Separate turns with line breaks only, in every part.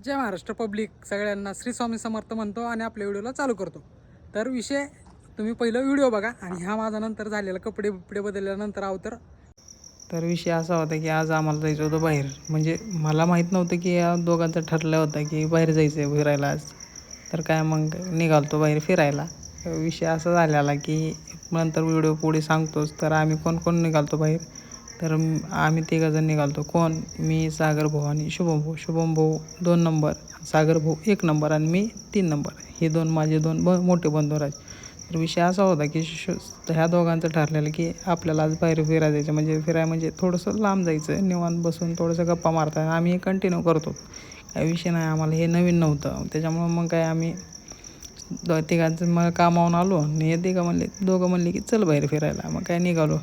जय Maharashtra public, सगळ्यांना श्री स्वामी समर्थ म्हणतो आणि आपल्या व्हिडिओला चालू करतो. तर विषय तुम्ही पहिलं व्हिडिओ बघा आणि हा माझा नंतर झालेला कपडे बदलल्यानंतर तर विषय असा होता की आज आम्हाला जायचं होतं बाहेर. म्हणजे मला माहीत नव्हतं की या दोघांचं ठरलं होतं की बाहेर जायचं आहे फिरायला आज. तर काय मग निघालतो बाहेर फिरायला. विषय असा झालेला की नंतर व्हिडिओ पुढे सांगतोच. तर आम्ही कोण कोण निघालतो बाहेर, तर आम्ही तिघंजण निघालतो. कोण? मी, सागर भाऊ आणि शुभम भाऊ. शुभम भाऊ 2 नंबर, सागर भाऊ 1 नंबर आणि मी 3 नंबर. हे माझे दोन मोठे बंधू आहेत. तर विषय असा होता की ह्या दोघांचं ठरलेलं की आपल्याला आज बाहेर फिरायला जायचं. म्हणजे थोडंसं लांब जायचं, निवांत बसून थोडंसं गप्पा मारता. आम्ही कंटिन्यू करतो, काही विषय नाही. आम्हाला हे नवीन नव्हतं, त्याच्यामुळं मग काय आम्ही तिघांचं मग कामावून आलो आणि हे दोघं म्हणले की चल बाहेर फिरायला. मग काय निघालो.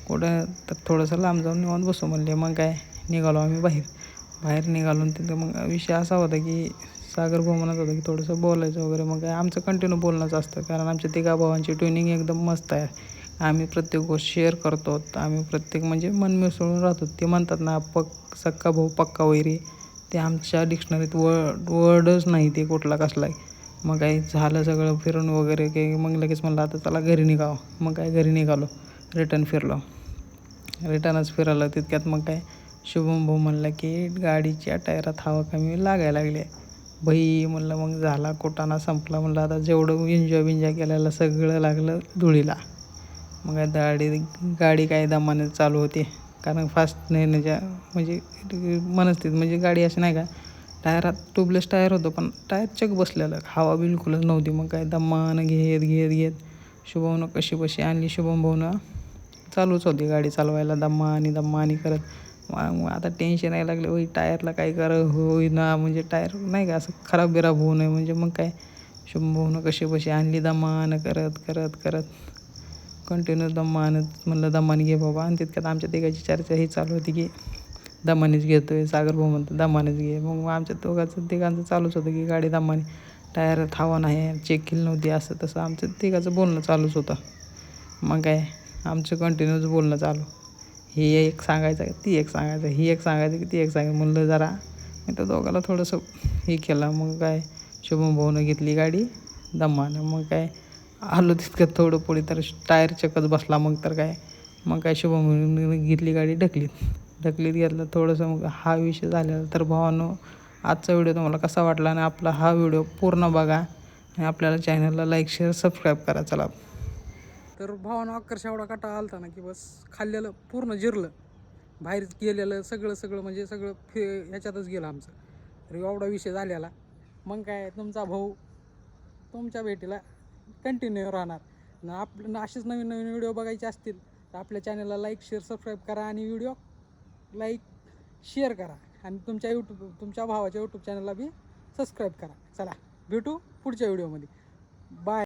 कुठं? तर थोडंसं लांब जाऊन निवांत बसू म्हणले. मग काय निघालो आम्ही बाहेर निघालो. तिथं मग विषय असा होता की सागर भाऊ म्हणत होता की थोडंसं बोलायचं वगैरे. मग काय आमचं कंटिन्यू बोलणंच असतं, कारण आमच्या तिघा भावांची ट्युनिंग एकदम मस्त आहे. आम्ही प्रत्येक गोष्ट शेअर करतो. आम्ही प्रत्येक म्हणजे मन मिसळून राहतो. ते म्हणतात ना, सक्का भाऊ पक्का वैरी. ते आमच्या डिक्शनरीत वर्डच नाही ते कुठला कसलाही. मग काय झालं सगळं फिरून वगैरे की मग लगेच म्हणलं आता चला घरी निघावं. मग काय घरी निघालो, रिटर्नच फिरायला. तितक्यात मग काय शुभम भाऊ म्हणला की गाडीच्या टायरात हवा कमी लागायला लागली. बाई म्हणलं मग झाला कुटाणा संपला. म्हणलं आता जेवढं एन्जॉय केलेलं सगळं लागलं धुळीला. मग काय गाडी काय दमाने चालू होती, कारण फास्ट नेण्याच्या म्हणजे मनस्थिती. म्हणजे गाडी अशी नाही का, टायरात ट्यूबलेस टायर होतं पण टायर चक बसलेलं, हवा बिलकुलच नव्हती. मग काय दमानं घेत शुभमनं कशी आणली. शुभम भाऊनं चालूच होती गाडी चालवायला दम्मानी करत. मग आता टेन्शन यायला लागलं, टायरला काय होईना. म्हणजे टायर नाही का असं खराब होऊ नये. म्हणजे मग काय शुभम भाऊनं कशी आणली दमानं करत कंटिन्यू म्हणलं दमाने घे बाबा. आणि तितक्यात आमच्या तिघाची चर्चा ही चालू होती की दमानेच घेतोय. सागर भाऊ म्हणतो दमानेच घे. मग आमच्या तिघांचं चालूच होतं की गाडी दमाने, टायरात हवा नाही, चेक केली नव्हती, असं तसं आमचं तिघाचं बोलणं चालूच होतं. मग काय आमचं कंटिन्यूच बोलणं चालू. ही एक सांगायचं, ती एक सांगायचं, ही एक सांगायचं की ती एक सांगायचं. म्हणलं जरा मी तर दोघाला थोडंसं हे केलं. मग काय शुभम भाऊनं घेतली गाडी दमानं. मग काय आलो तितकं थोडं पुढे तर टायर चकच बसला. मग काय शुभम भाऊनं घेतली गाडी ढकलीत घेतलं थोडंसं. मग हा विषय झालेला. तर भावानो, आजचा व्हिडिओ तुम्हाला कसा वाटला आणि आपला हा व्हिडिओ पूर्ण बघा आणि आपल्याला चॅनलला लाईक शेअर सबस्क्राईब करा. चला. तर भावानं अक्षरशः एवढा काटा आलता ना की बस खाल्लेलं पूर्ण जिरलं, बाहेर गेलेलं सगळं म्हणजे सगळं ह्याच्यातच गेलं आमचं. तर एवढा विषय झालेला. मग काय तुमचा भाऊ तुमच्या भेटीला कंटिन्यू राहणार ना. असेच नवीन व्हिडिओ बघायचे असतील तर आपल्या चॅनलला लाईक शेअर सबस्क्राईब करा आणि व्हिडिओ लाईक शेअर करा. आणि तुमच्या भावाच्या यूट्यूब चॅनलला बी सबस्क्राईब करा. चला भेटू पुढच्या व्हिडिओमध्ये. बाय.